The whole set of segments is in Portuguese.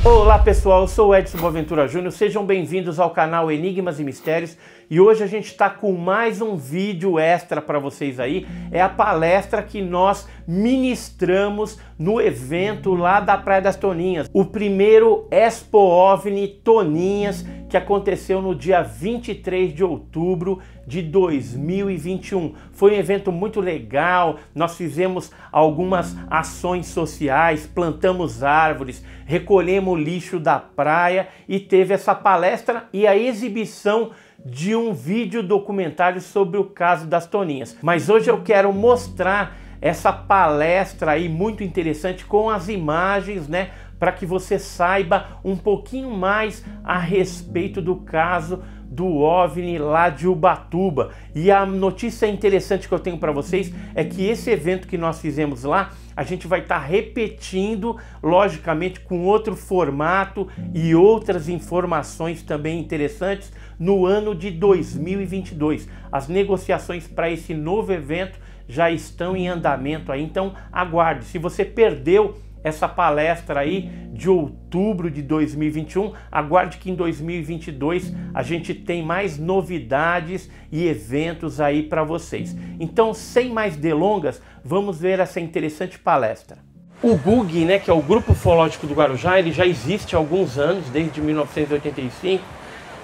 Olá pessoal, eu sou o Edson Boaventura Júnior, sejam bem-vindos ao canal Enigmas e Mistérios e hoje a gente está com mais um vídeo extra para vocês aí. É a palestra que nós ministramos no evento lá da Praia das Toninhas, o primeiro Expo OVNI Toninhas, que aconteceu no dia 23 de outubro de 2021. Foi um evento muito legal, nós fizemos algumas ações sociais, plantamos árvores, recolhemos o lixo da praia e teve essa palestra e a exibição de um vídeo documentário sobre o caso das Toninhas. Mas hoje eu quero mostrar essa palestra aí muito interessante com as imagens, né, para que você saiba um pouquinho mais a respeito do caso do OVNI lá de Ubatuba. E a notícia interessante que eu tenho para vocês é que esse evento que nós fizemos lá, a gente vai estar repetindo, logicamente com outro formato e outras informações também interessantes no ano de 2022. As negociações para esse novo evento já estão em andamento aí, então aguarde. Se você perdeu essa palestra aí de outubro de 2021, aguarde que em 2022 a gente tem mais novidades e eventos aí para vocês. Então, sem mais delongas, vamos ver essa interessante palestra. O GUG, né, que é o Grupo Ufológico do Guarujá, ele já existe há alguns anos, desde 1985,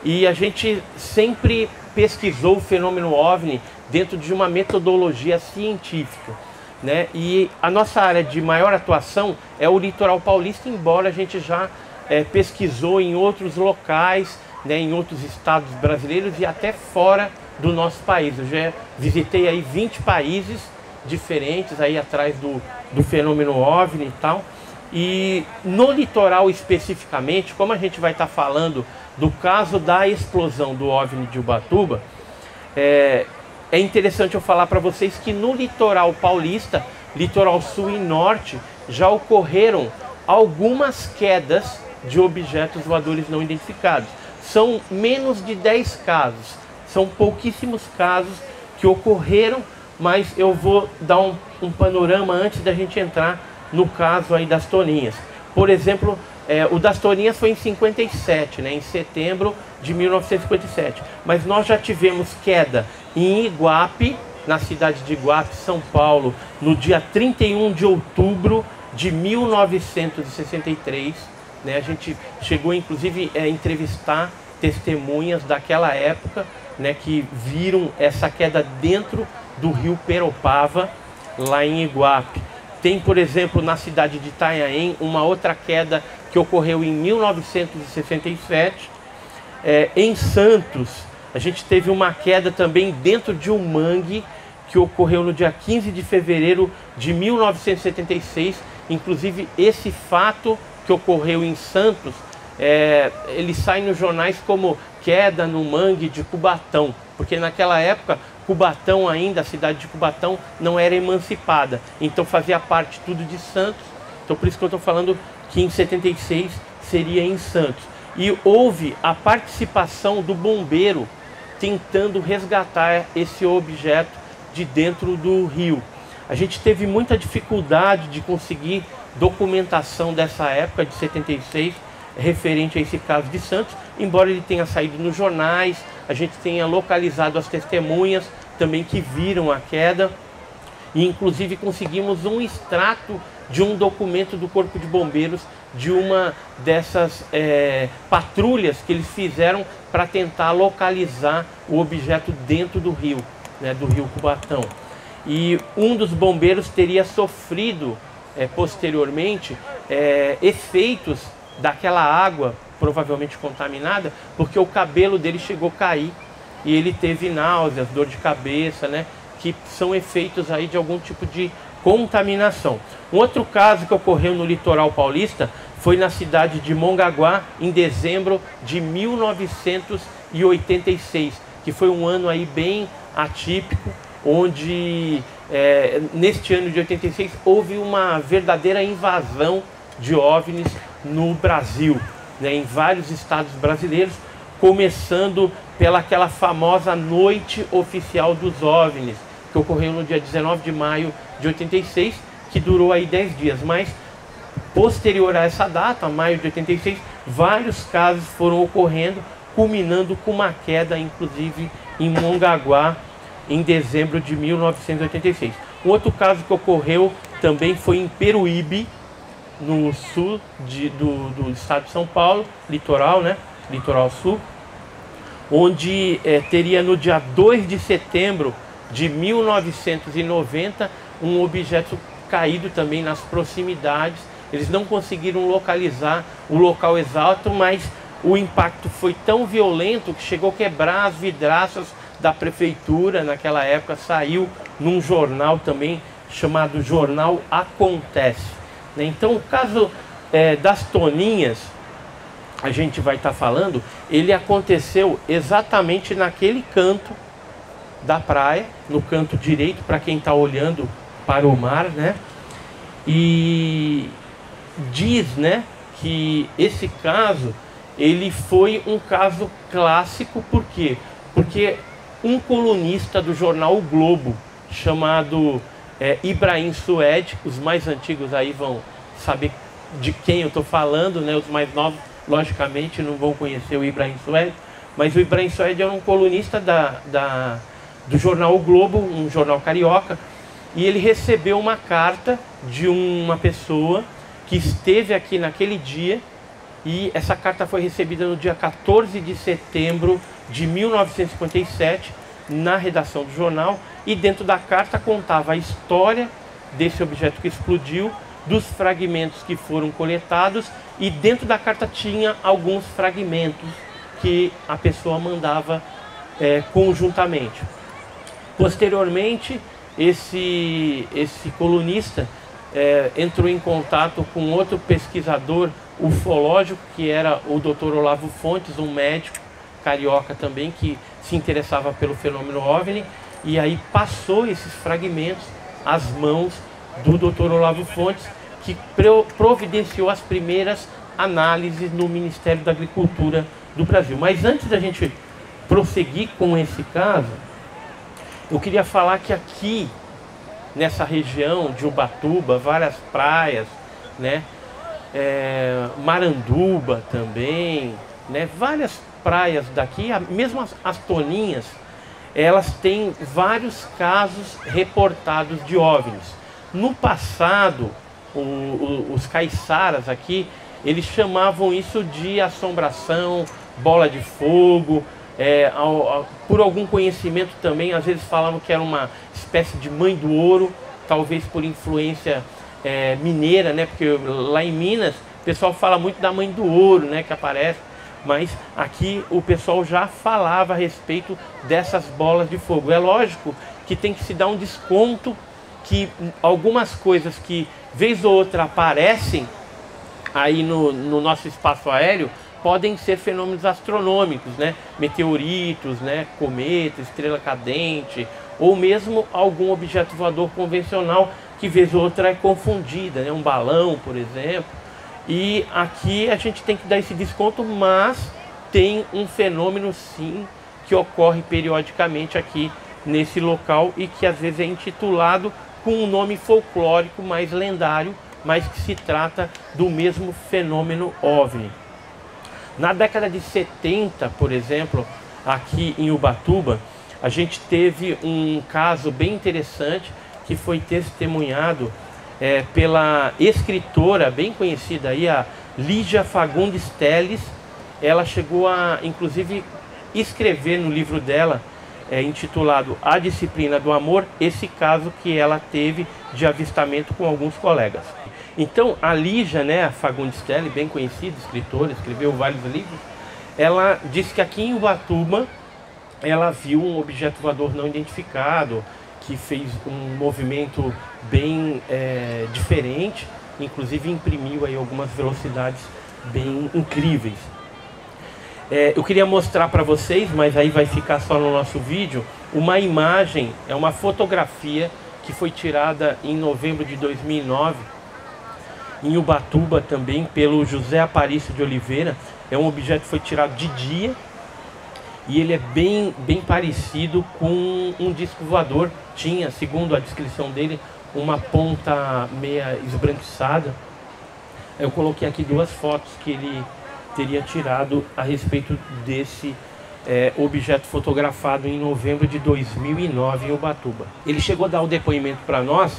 e a gente sempre pesquisou o fenômeno OVNI dentro de uma metodologia científica, né? E a nossa área de maior atuação é o litoral paulista, embora a gente já pesquisou em outros locais, né, em outros estados brasileiros e até fora do nosso país. Eu já visitei aí 20 países diferentes aí atrás do fenômeno OVNI e tal. E no litoral especificamente, como a gente vai estar falando do caso da explosão do OVNI de Ubatuba, é interessante eu falar para vocês que no litoral paulista, litoral sul e norte, já ocorreram algumas quedas de objetos voadores não identificados. São menos de 10 casos, são pouquíssimos casos que ocorreram, mas eu vou dar um panorama antes da gente entrar no caso aí das Toninhas. Por exemplo, o das Toninhas foi em 57, né, em setembro de 1957, mas nós já tivemos queda em Iguape, na cidade de Iguape, São Paulo, no dia 31 de outubro de 1963, né, a gente chegou inclusive a entrevistar testemunhas daquela época, né, que viram essa queda dentro do rio Peropava, lá em Iguape. Tem, por exemplo, na cidade de Itanhaém, uma outra queda que ocorreu em 1967. Em Santos, a gente teve uma queda também dentro de um mangue que ocorreu no dia 15 de fevereiro de 1976. Inclusive, esse fato que ocorreu em Santos, ele sai nos jornais como queda no mangue de Cubatão, porque naquela época Cubatão ainda, a cidade de Cubatão, não era emancipada, então fazia parte tudo de Santos. Então por isso que eu estou falando que em 76 seria em Santos. E houve a participação do bombeiro tentando resgatar esse objeto de dentro do rio. A gente teve muita dificuldade de conseguir documentação dessa época de 76 referente a esse caso de Santos, embora ele tenha saído nos jornais, a gente tenha localizado as testemunhas também que viram a queda e inclusive conseguimos um extrato de um documento do Corpo de Bombeiros de uma dessas patrulhas que eles fizeram para tentar localizar o objeto dentro do rio, né, do rio Cubatão. E um dos bombeiros teria sofrido posteriormente efeitos daquela água provavelmente contaminada, porque o cabelo dele chegou a cair e ele teve náuseas, dor de cabeça, né, que são efeitos aí de algum tipo de contaminação. Um outro caso que ocorreu no litoral paulista foi na cidade de Mongaguá, em dezembro de 1986, que foi um ano aí bem atípico, onde neste ano de 86 houve uma verdadeira invasão de OVNIs no Brasil, né, em vários estados brasileiros, começando pelaquela famosa Noite Oficial dos OVNIs, que ocorreu no dia 19 de maio de 86, que durou aí 10 dias. Mas Posterior a essa data, maio de 86, vários casos foram ocorrendo, culminando com uma queda, inclusive, em Mongaguá, em dezembro de 1986. Um outro caso que ocorreu também foi em Peruíbe, no sul do estado de São Paulo, litoral, né? Litoral sul, onde teria no dia 2 de setembro de 1990 um objeto caído também nas proximidades. Eles não conseguiram localizar o local exato, mas o impacto foi tão violento que chegou a quebrar as vidraças da prefeitura. Naquela época saiu num jornal também chamado Jornal Acontece. Então o caso das Toninhas, a gente vai estar falando, ele aconteceu exatamente naquele canto da praia, no canto direito, para quem está olhando para o mar, né? E diz, né, que esse caso, ele foi um caso clássico. Por quê? Porque um colunista do jornal O Globo, chamado Ibrahim Suede, os mais antigos aí vão saber de quem eu estou falando, né? Os mais novos, logicamente, não vão conhecer o Ibrahim Suede, mas o Ibrahim Suede era um colunista do jornal O Globo, um jornal carioca, e ele recebeu uma carta de uma pessoa que esteve aqui naquele dia, e essa carta foi recebida no dia 14 de setembro de 1957, na redação do jornal, e dentro da carta contava a história desse objeto que explodiu, dos fragmentos que foram coletados, e dentro da carta tinha alguns fragmentos que a pessoa mandava conjuntamente. Posteriormente, esse colunista entrou em contato com outro pesquisador ufológico, que era o Dr. Olavo Fontes, um médico carioca também, que se interessava pelo fenômeno OVNI, e aí passou esses fragmentos às mãos do Dr. Olavo Fontes, que providenciou as primeiras análises no Ministério da Agricultura do Brasil. Mas antes da gente prosseguir com esse caso, eu queria falar que aqui, nessa região de Ubatuba, várias praias, né? Maranduba também, né? Várias praias daqui, mesmo as Toninhas, elas têm vários casos reportados de OVNIs. No passado, os caiçaras aqui, eles chamavam isso de assombração, bola de fogo, por algum conhecimento também, às vezes falavam que era uma espécie de mãe do ouro, talvez por influência mineira, né? Porque lá em Minas o pessoal fala muito da mãe do ouro, né? Que aparece, mas aqui o pessoal já falava a respeito dessas bolas de fogo. É lógico que tem que se dar um desconto, que algumas coisas que vez ou outra aparecem aí no nosso espaço aéreo podem ser fenômenos astronômicos, né? Meteoritos, né? Cometa, estrela cadente, ou mesmo algum objeto voador convencional que vez ou outra é confundida, né? Um balão, por exemplo. E aqui a gente tem que dar esse desconto, mas tem um fenômeno sim que ocorre periodicamente aqui nesse local e que às vezes é intitulado com um nome folclórico mais lendário, mas que se trata do mesmo fenômeno OVNI. Na década de 70, por exemplo, aqui em Ubatuba, a gente teve um caso bem interessante que foi testemunhado pela escritora bem conhecida aí, a Lígia Fagundes Telles. Ela chegou a, inclusive, escrever no livro dela, intitulado A Disciplina do Amor, esse caso que ela teve de avistamento com alguns colegas. Então, a Lígia, né, a Fagundes Telles, bem conhecida, escritora, escreveu vários livros, ela disse que aqui em Ubatuba ela viu um objeto voador não identificado, que fez um movimento bem diferente, inclusive imprimiu aí algumas velocidades bem incríveis. Eu queria mostrar para vocês, mas aí vai ficar só no nosso vídeo, uma imagem, uma fotografia que foi tirada em novembro de 2009, em Ubatuba também, pelo José Aparício de Oliveira. É um objeto que foi tirado de dia, e ele é bem parecido com um disco voador. Tinha, segundo a descrição dele, uma ponta meia esbranquiçada. Eu coloquei aqui duas fotos que ele teria tirado a respeito desse objeto fotografado em novembro de 2009 em Ubatuba. Ele chegou a dar o depoimento para nós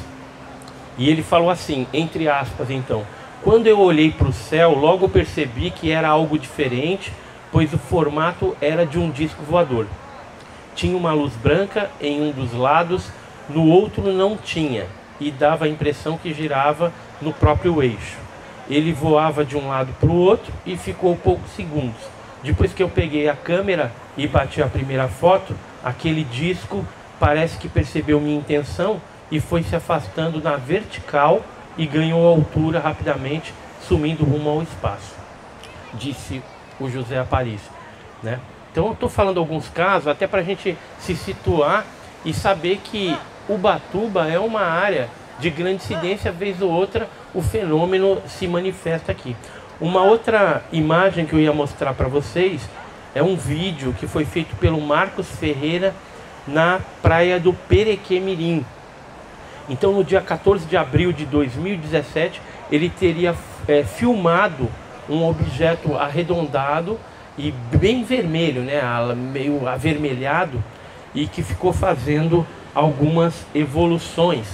e ele falou assim, entre aspas então: quando eu olhei para o céu, logo percebi que era algo diferente, pois o formato era de um disco voador. Tinha uma luz branca em um dos lados, no outro não tinha, e dava a impressão que girava no próprio eixo. Ele voava de um lado para o outro e ficou poucos segundos. Depois que eu peguei a câmera e bati a primeira foto, aquele disco parece que percebeu minha intenção e foi se afastando na vertical e ganhou altura rapidamente, sumindo rumo ao espaço, disse o José Aparício, né? Então eu estou falando alguns casos até para a gente se situar e saber que Ubatuba é uma área de grande incidência, vez ou outra o fenômeno se manifesta aqui. Uma outra imagem que eu ia mostrar para vocês é um vídeo que foi feito pelo Marcos Ferreira na praia do Perequemirim. Então no dia 14 de abril de 2017 ele teria filmado um objeto arredondado e bem vermelho, né, meio avermelhado, e que ficou fazendo algumas evoluções.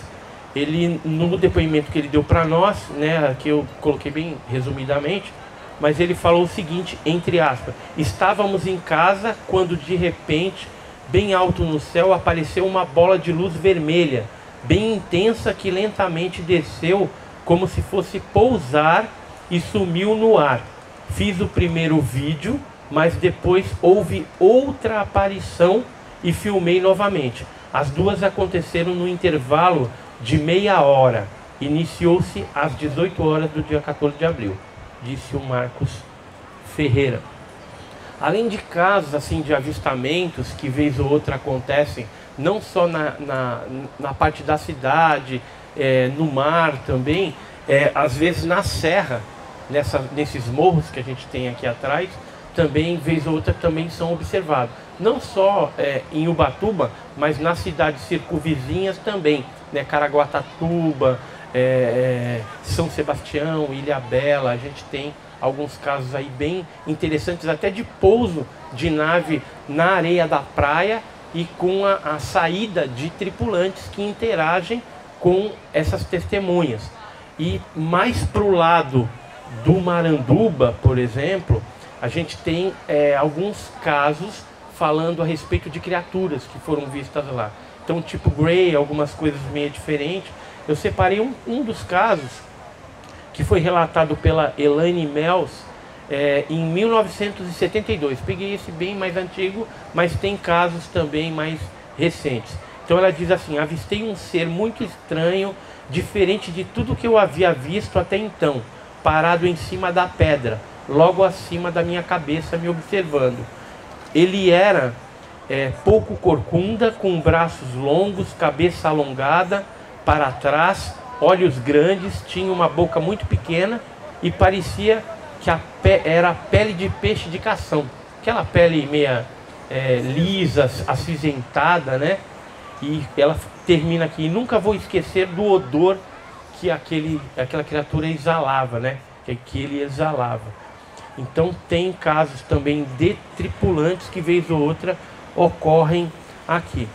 Ele, no depoimento que ele deu para nós, né, que eu coloquei bem resumidamente, mas ele falou o seguinte, entre aspas: estávamos em casa quando de repente, bem alto no céu, apareceu uma bola de luz vermelha, bem intensa, que lentamente desceu como se fosse pousar e sumiu no ar. Fiz o primeiro vídeo, mas depois houve outra aparição e filmei novamente. As duas aconteceram no intervalo de meia hora. Iniciou-se às 18 horas do dia 14 de abril, disse o Marcos Ferreira. Além de casos assim de avistamentos que vez ou outra acontecem, não só na parte da cidade, no mar também, às vezes na serra, nesses morros que a gente tem aqui atrás, também vez ou outra também são observados. Não só em Ubatuba, mas nas cidades circunvizinhas também, né? Caraguatatuba, São Sebastião, Ilhabela. A gente tem alguns casos aí bem interessantes, até de pouso de nave na areia da praia e com a saída de tripulantes que interagem com essas testemunhas. E mais para o lado do Maranduba, por exemplo, a gente tem alguns casos falando a respeito de criaturas que foram vistas lá. Então, tipo Grey, algumas coisas meio diferentes. Eu separei um dos casos que foi relatado pela Elaine Mels em 1972. Peguei esse bem mais antigo, mas tem casos também mais recentes. Então ela diz assim: avistei um ser muito estranho, diferente de tudo que eu havia visto até então, parado em cima da pedra, logo acima da minha cabeça, me observando. Ele era pouco corcunda, com braços longos, cabeça alongada para trás, olhos grandes, tinha uma boca muito pequena e parecia que era pele de peixe de cação, aquela pele meia lisa, acinzentada, né? E ela termina aqui: nunca vou esquecer do odor que aquela criatura exalava, né? Que ele exalava. Então tem casos também de tripulantes que vez ou outra ocorrem aqui.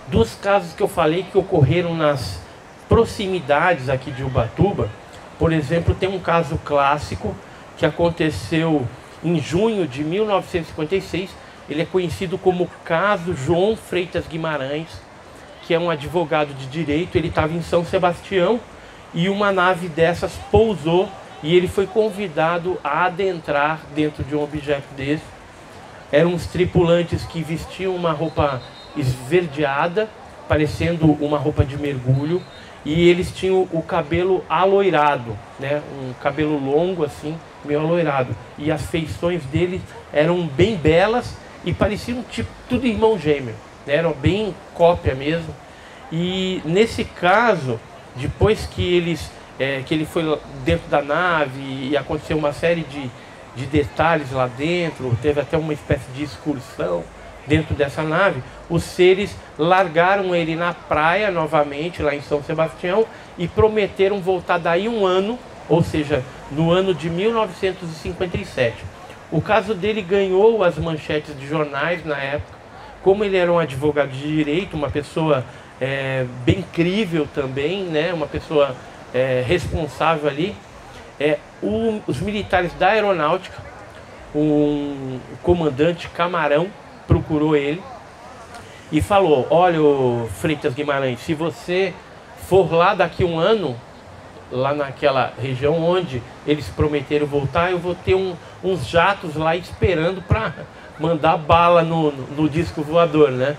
Dos casos que eu falei que ocorreram nas proximidades aqui de Ubatuba, por exemplo, tem um caso clássico que aconteceu em junho de 1956. Ele é conhecido como caso João Freitas Guimarães, que é um advogado de direito. Ele estava em São Sebastião e uma nave dessas pousou e ele foi convidado a adentrar dentro de um objeto desse. Eram uns tripulantes que vestiam uma roupa esverdeada, parecendo uma roupa de mergulho, e eles tinham o cabelo aloirado, né? Um cabelo longo assim, meio aloirado, e as feições deles eram bem belas e pareciam tipo tudo irmão gêmeo, né? Eram bem cópia mesmo. E nesse caso, depois que ele foi dentro da nave e aconteceu uma série de detalhes lá dentro, teve até uma espécie de excursão dentro dessa nave, os seres largaram ele na praia novamente, lá em São Sebastião, e prometeram voltar daí um ano ou seja, no ano de 1957. O caso dele ganhou as manchetes de jornais na época. Como ele era um advogado de direito, uma pessoa bem crível também, né? Uma pessoa responsável ali, os militares da aeronáutica, o comandante Camarão, procurou ele e falou: olha, Freitas Guimarães, se você for lá daqui um ano, lá naquela região onde eles prometeram voltar, eu vou ter uns jatos lá esperando para mandar bala no disco voador, né?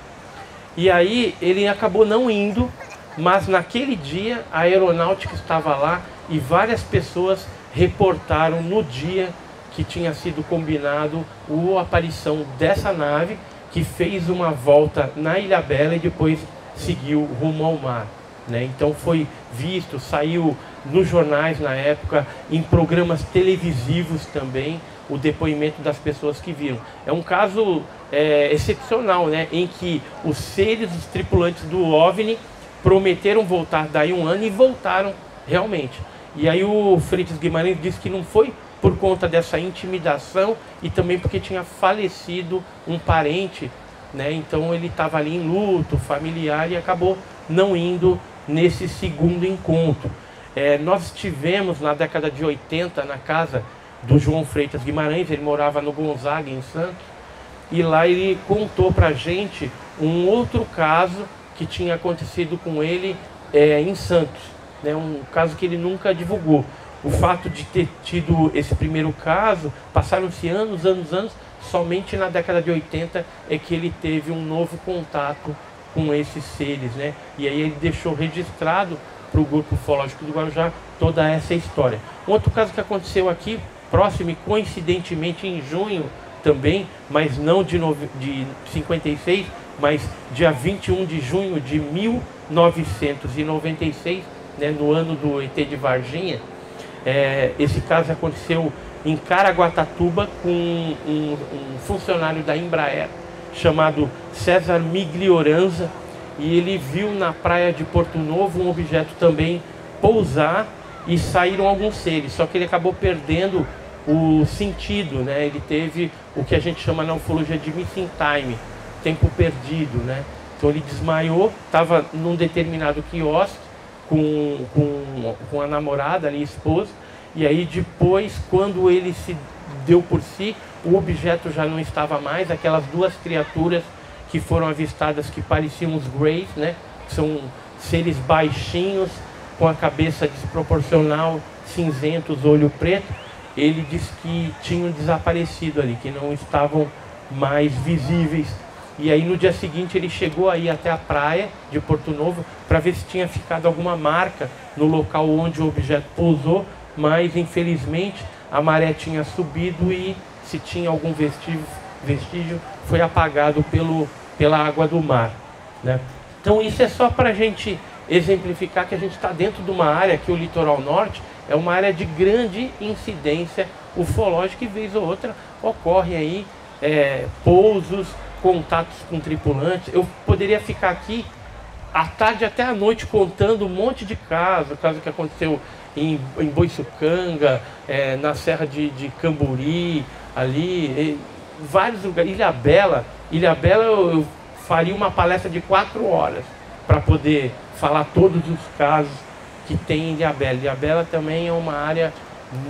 E aí ele acabou não indo, mas naquele dia a aeronáutica estava lá e várias pessoas reportaram no dia que tinha sido combinado a aparição dessa nave, que fez uma volta na Ilhabela e depois seguiu rumo ao mar, né? Então foi visto, saiu nos jornais na época, em programas televisivos também, o depoimento das pessoas que viram. É um caso excepcional, né? Em que os tripulantes do OVNI prometeram voltar daí um ano e voltaram realmente. E aí o Freitas Guimarães disse que não foi por conta dessa intimidação e também porque tinha falecido um parente, né? Então ele estava ali em luto familiar e acabou não indo nesse segundo encontro. Nós estivemos na década de 80 na casa do João Freitas Guimarães, ele morava no Gonzaga, em Santos, e lá ele contou pra gente um outro caso que tinha acontecido com ele em Santos, né? Um caso que ele nunca divulgou. O fato de ter tido esse primeiro caso, passaram-se anos, somente na década de 80 é que ele teve um novo contato com esses seres, né? E aí ele deixou registrado para o Grupo Ufológico do Guarujá toda essa história. Um outro caso que aconteceu aqui, próximo e coincidentemente em junho também, mas não de 56, mas dia 21 de junho de 1996, né, no ano do ET de Varginha. Esse caso aconteceu em Caraguatatuba com um funcionário da Embraer chamado César Miglioranza, e ele viu na praia de Porto Novo um objeto também pousar e saíram alguns seres, só que ele acabou perdendo o sentido, né? Ele teve o que a gente chama na ufologia de missing time, tempo perdido, né? Então ele desmaiou, estava num determinado quiosque com a namorada ali, a esposa, e aí depois, quando ele se deu por si, o objeto já não estava mais, aquelas duas criaturas que foram avistadas que pareciam os Greys, né? São seres baixinhos, com a cabeça desproporcional, cinzentos, olho preto. Ele disse que tinham desaparecido ali, que não estavam mais visíveis. E aí no dia seguinte ele chegou aí até a praia de Porto Novo para ver se tinha ficado alguma marca no local onde o objeto pousou, mas infelizmente a maré tinha subido e se tinha algum vestígio foi apagado pela água do mar, né? Então isso é só para a gente exemplificar que a gente está dentro de uma área, que o litoral norte é uma área de grande incidência ufológica, e vez ou outra ocorre aí pousos, contatos com tripulantes. Eu poderia ficar aqui à tarde até à noite contando um monte de caso que aconteceu em Boiçucanga, na Serra de Camburi, ali, vários lugares. Ilhabela eu faria uma palestra de 4 horas para poder falar todos os casos que tem em Ilhabela. Ilhabela também é uma área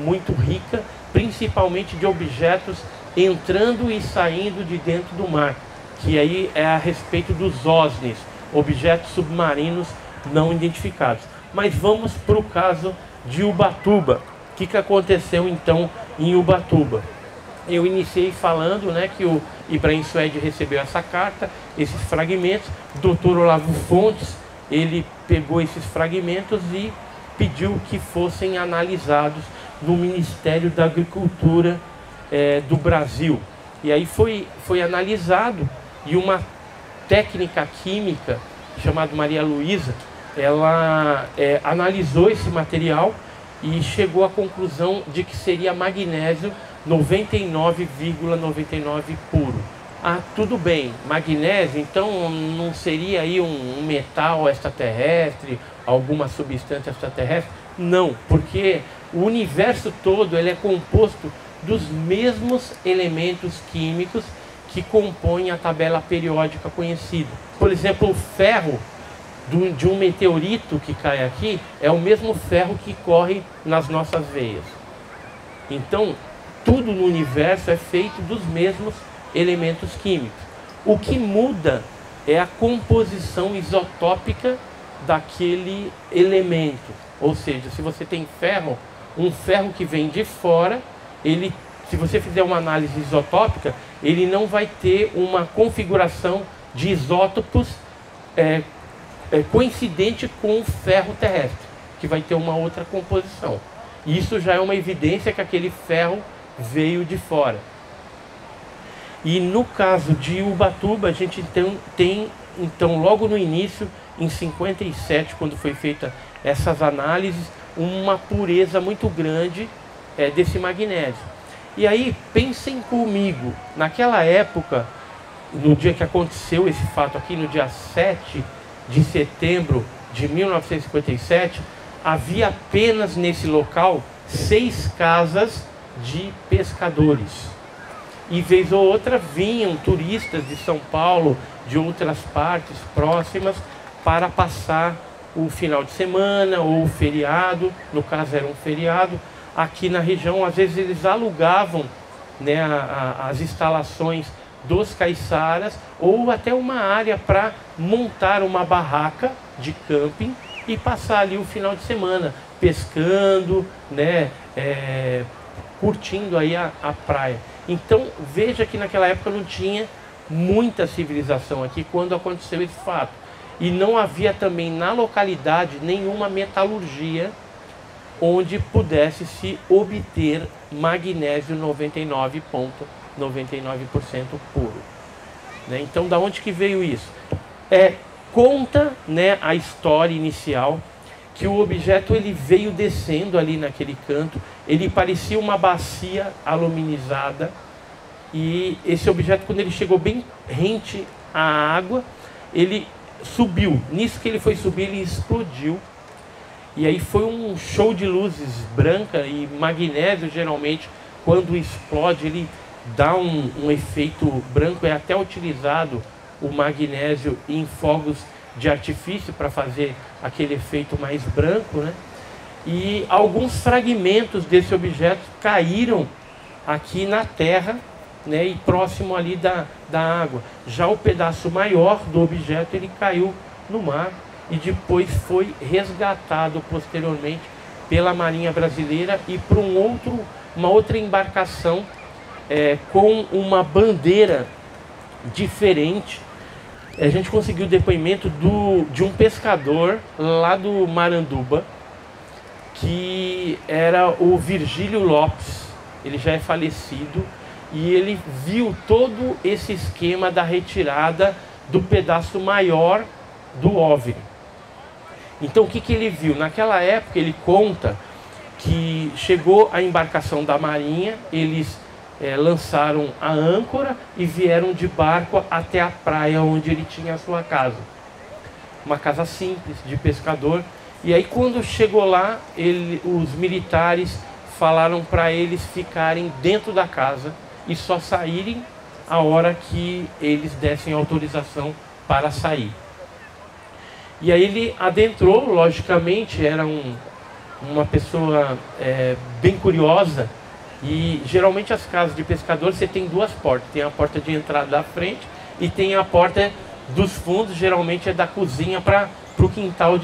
muito rica, principalmente de objetos entrando e saindo de dentro do mar, que aí é a respeito dos OSNIs, objetos submarinos não identificados. Mas vamos para o caso de Ubatuba. O que aconteceu então em Ubatuba? Eu iniciei falando, né, que o Ibrahim Suede recebeu essa carta, esses fragmentos. O Dr. Olavo Fontes, ele pegou esses fragmentos e pediu que fossem analisados no Ministério da Agricultura do Brasil. E aí foi analisado, e uma técnica química chamada Maria Luísa, ela analisou esse material e chegou à conclusão de que seria magnésio 99,99 puro. Ah, tudo bem, magnésio, então não seria aí um metal extraterrestre, alguma substância extraterrestre? Não, porque o universo todo ele é composto dos mesmos elementos químicos que compõem a tabela periódica conhecida. Por exemplo, o ferro de um meteorito que cai aqui é o mesmo ferro que corre nas nossas veias. Então, tudo no universo é feito dos mesmos elementos químicos. O que muda é a composição isotópica daquele elemento. Ou seja, se você tem ferro, um ferro que vem de fora, se você fizer uma análise isotópica, ele não vai ter uma configuração de isótopos coincidente com o ferro terrestre, que vai ter uma outra composição. E isso já é uma evidência que aquele ferro veio de fora. E no caso de Ubatuba, a gente tem logo no início, em 57, quando foi feita essas análises, uma pureza muito grande desse magnésio. E aí, pensem comigo, naquela época, no dia que aconteceu esse fato aqui, no dia 7 de setembro de 1957, havia apenas nesse local 6 casas de pescadores. E vez ou outra vinham turistas de São Paulo, de outras partes próximas, para passar o final de semana ou o feriado. No caso era um feriado aqui na região. Às vezes eles alugavam, né, as instalações dos caiçaras ou até uma área para montar uma barraca de camping e passar ali o final de semana pescando, né, curtindo aí a praia. Então veja que naquela época não tinha muita civilização aqui quando aconteceu esse fato. E não havia também na localidade nenhuma metalurgia onde pudesse se obter magnésio 99,99% puro. Né? Então, da onde que veio isso? Conta, né, a história inicial que o objeto ele veio descendo ali naquele canto, ele parecia uma bacia aluminizada, e esse objeto, quando ele chegou bem rente à água, ele subiu. Nisso que ele foi subir, ele explodiu. E aí foi um show de luzes branca, e magnésio geralmente quando explode ele dá um efeito branco. É até utilizado o magnésio em fogos de artifício para fazer aquele efeito mais branco, né? E alguns fragmentos desse objeto caíram aqui na terra, né, e próximo ali da água. Já o pedaço maior do objeto ele caiu no mar e depois foi resgatado posteriormente pela Marinha Brasileira e por uma outra embarcação com uma bandeira diferente. A gente conseguiu o depoimento de um pescador lá do Maranduba, que era o Virgílio Lopes. Ele já é falecido. E ele viu todo esse esquema da retirada do pedaço maior do OVNI. Então o que ele viu? Naquela época ele conta que chegou a embarcação da Marinha, eles lançaram a âncora e vieram de barco até a praia onde ele tinha a sua casa. Uma casa simples, de pescador. E aí quando chegou lá, os militares falaram para eles ficarem dentro da casa e só saírem a hora que eles dessem autorização para sair. E aí ele adentrou, logicamente, era uma pessoa bem curiosa, e geralmente as casas de pescador você tem 2 portas, tem a porta de entrada da frente e tem a porta dos fundos, geralmente é da cozinha para o quintal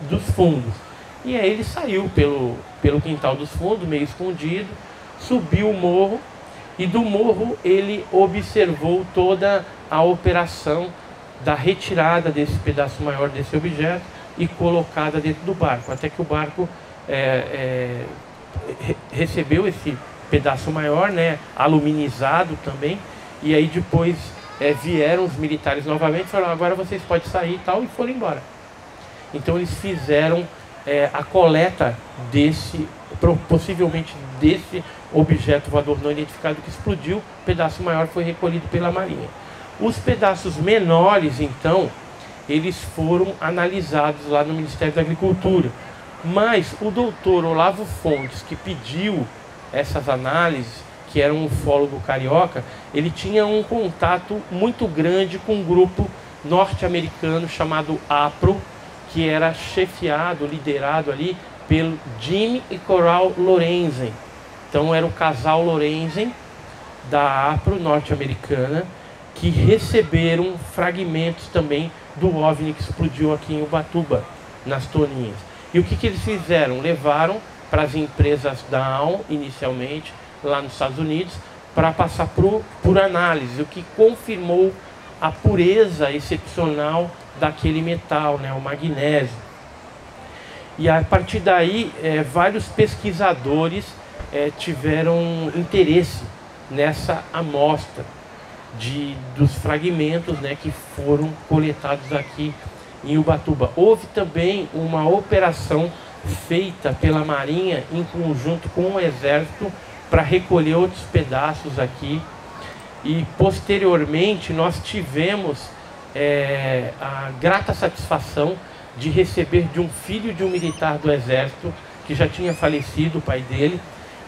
dos fundos. E aí ele saiu pelo quintal dos fundos, meio escondido, subiu o morro, e do morro ele observou toda a operação da retirada desse pedaço maior desse objeto e colocada dentro do barco, até que o barco recebeu esse pedaço maior, né, aluminizado também, e aí depois vieram os militares novamente e falaram: agora vocês podem sair e tal, e foram embora. Então eles fizeram a coleta possivelmente desse objeto voador não identificado que explodiu. O pedaço maior foi recolhido pela Marinha. Os pedaços menores, então, eles foram analisados lá no Ministério da Agricultura. Mas o doutor Olavo Fontes, que pediu essas análises, que era um ufólogo carioca, ele tinha um contato muito grande com um grupo norte-americano chamado APRO, que era chefiado, liderado ali pelo Jimmy e Coral Lorenzen. Então era o casal Lorenzen da APRO norte-americana, que receberam fragmentos também do OVNI que explodiu aqui em Ubatuba, nas Toninhas. E o que eles fizeram? Levaram para as empresas Down, inicialmente, lá nos Estados Unidos, para passar por análise, o que confirmou a pureza excepcional daquele metal, né, o magnésio. E a partir daí, vários pesquisadores tiveram interesse nessa amostra dos fragmentos, né, que foram coletados aqui em Ubatuba. Houve também uma operação feita pela Marinha em conjunto com o Exército para recolher outros pedaços aqui. E posteriormente nós tivemos a grata satisfação de receber de um filho de um militar do Exército, que já tinha falecido, o pai dele,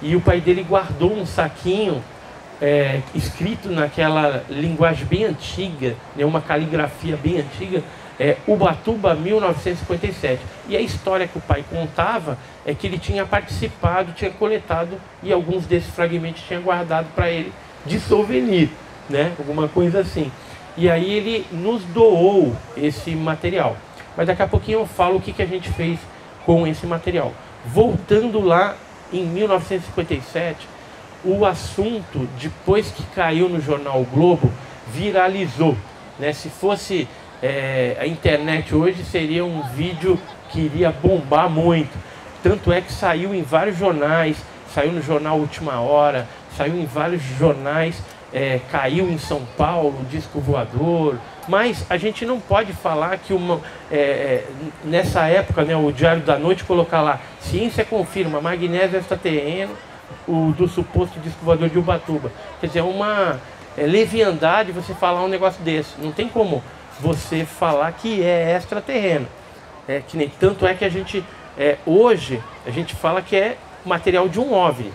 e o pai dele guardou um saquinho escrito naquela linguagem bem antiga, né, uma caligrafia bem antiga, Ubatuba 1957. E a história que o pai contava é que ele tinha participado, tinha coletado, e alguns desses fragmentos tinha guardado para ele de souvenir, né, alguma coisa assim. E aí ele nos doou esse material. Mas daqui a pouquinho eu falo o que a gente fez com esse material. Voltando lá em 1957, o assunto, depois que caiu no jornal o Globo, viralizou, né? Se fosse a internet hoje, seria um vídeo que iria bombar muito. Tanto é que saiu em vários jornais, saiu no jornal Última Hora, saiu em vários jornais, caiu em São Paulo, disco voador. Mas a gente não pode falar que nessa época, né, o Diário da Noite colocar lá: ciência confirma, magnésio extraterreno, do suposto disco voador de Ubatuba. Quer dizer, é uma leviandade você falar um negócio desse. Não tem como você falar que é extraterreno. Que nem, tanto é que a gente, hoje, a gente fala que é material de um OVNI.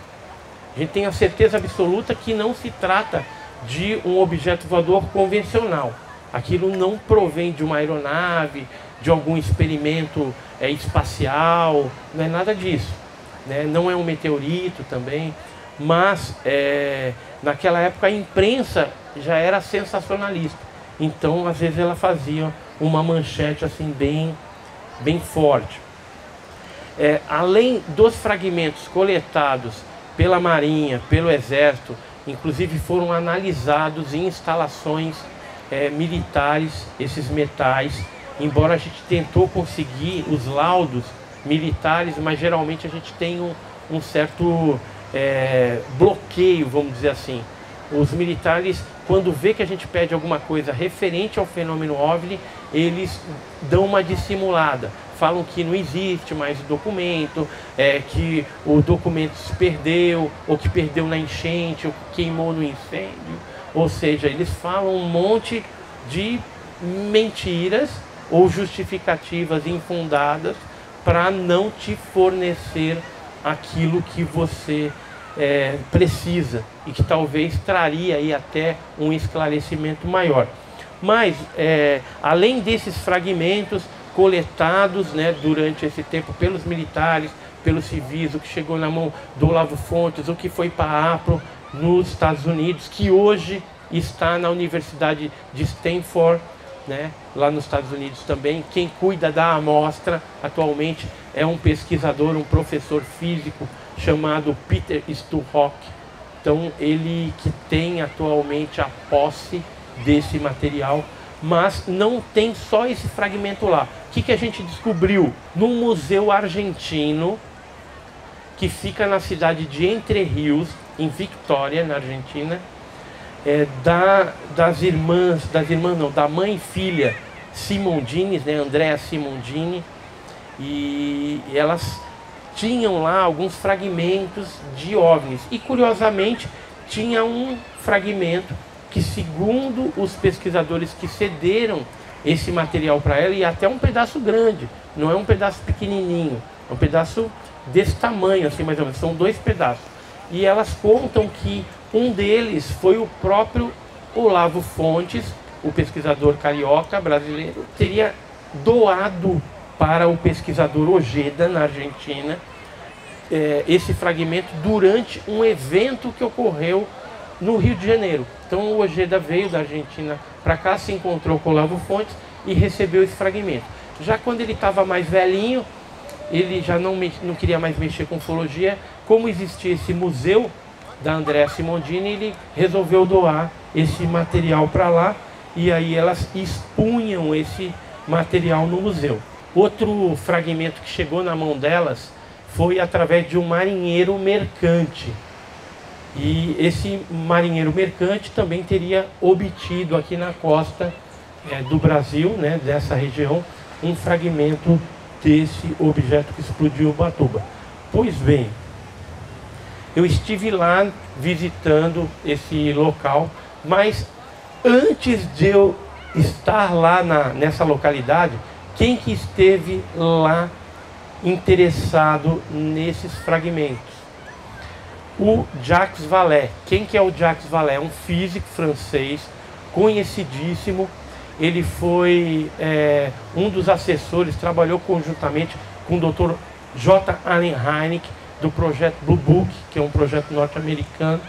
A gente tem a certeza absoluta que não se trata de um objeto voador convencional. Aquilo não provém de uma aeronave, de algum experimento espacial, não é nada disso, né? Não é um meteorito também, mas naquela época a imprensa já era sensacionalista. Então, às vezes, ela fazia uma manchete assim bem forte. Além dos fragmentos coletados pela Marinha, pelo Exército, inclusive foram analisados em instalações militares, esses metais, embora a gente tentou conseguir os laudos militares, mas geralmente a gente tem um certo bloqueio, vamos dizer assim. Os militares, quando vê que a gente pede alguma coisa referente ao fenômeno OVNI, eles dão uma dissimulada. Falam que não existe mais o documento, que o documento se perdeu, ou que perdeu na enchente, ou que queimou no incêndio. Ou seja, eles falam um monte de mentiras ou justificativas infundadas para não te fornecer aquilo que você precisa e que talvez traria aí até um esclarecimento maior. Mas, além desses fragmentos coletados, né, durante esse tempo pelos militares, pelos civis, o que chegou na mão do Olavo Fontes, o que foi para a APRO nos Estados Unidos, que hoje está na Universidade de Stanford, né, lá nos Estados Unidos também. Quem cuida da amostra atualmente é um pesquisador, um professor físico chamado Peter Sturrock. Então, ele que tem atualmente a posse desse material. Mas não tem só esse fragmento lá. O que a gente descobriu? Num museu argentino, que fica na cidade de Entre Rios, em Vitória, na Argentina, da mãe e filha Simondini, né, Andrea Simondini, e elas tinham lá alguns fragmentos de OVNIs. E curiosamente, tinha um fragmento que, segundo os pesquisadores que cederam esse material para ela, e até um pedaço grande, não é um pedaço pequenininho, É um pedaço desse tamanho, assim, mais ou menos. São 2 pedaços. E elas contam que um deles foi o próprio Olavo Fontes, o pesquisador carioca brasileiro, teria doado para o pesquisador Ojeda, na Argentina, esse fragmento durante um evento que ocorreu no Rio de Janeiro. Então o Ojeda veio da Argentina para cá, se encontrou com o Olavo Fontes e recebeu esse fragmento. Já quando ele estava mais velhinho, ele já não queria mais mexer com ufologia. Como existia esse museu da Andrea Simondini, ele resolveu doar esse material para lá, e aí elas expunham esse material no museu. Outro fragmento que chegou na mão delas foi através de um marinheiro mercante. E esse marinheiro mercante também teria obtido aqui na costa do Brasil, né, dessa região, um fragmento desse objeto que explodiu em Ubatuba. Pois bem, eu estive lá visitando esse local, mas antes de eu estar lá nessa localidade, quem que esteve lá interessado nesses fragmentos? O Jacques Vallée. Quem que é o Jacques Vallée? É um físico francês conhecidíssimo. Ele foi um dos assessores, trabalhou conjuntamente com o Dr. J. Allen Hynek, do projeto Blue Book, que é um projeto norte-americano.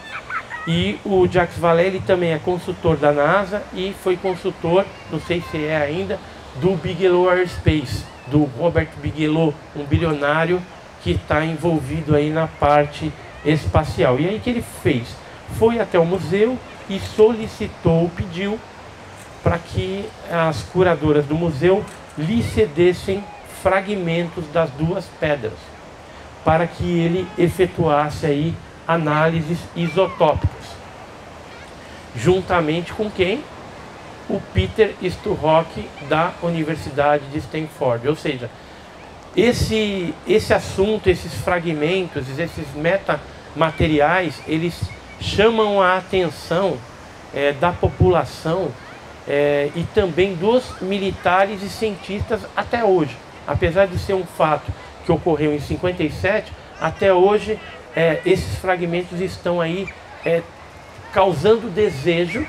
E o Jacques Vallée, ele também é consultor da NASA e foi consultor, não sei se é ainda, do Bigelow Aerospace, do Robert Bigelow, um bilionário que está envolvido aí na parte espacial. E aí que ele fez? Foi até o museu e solicitou, pediu para que as curadoras do museu lhe cedessem fragmentos das 2 pedras, para que ele efetuasse aí análises isotópicas. Juntamente com quem? O Peter Sturrock, da Universidade de Stanford. Ou seja, esse assunto, esses fragmentos, esses metamateriais, eles chamam a atenção da população e também dos militares e cientistas até hoje. Apesar de ser um fato que ocorreu em 57, até hoje esses fragmentos estão aí causando desejo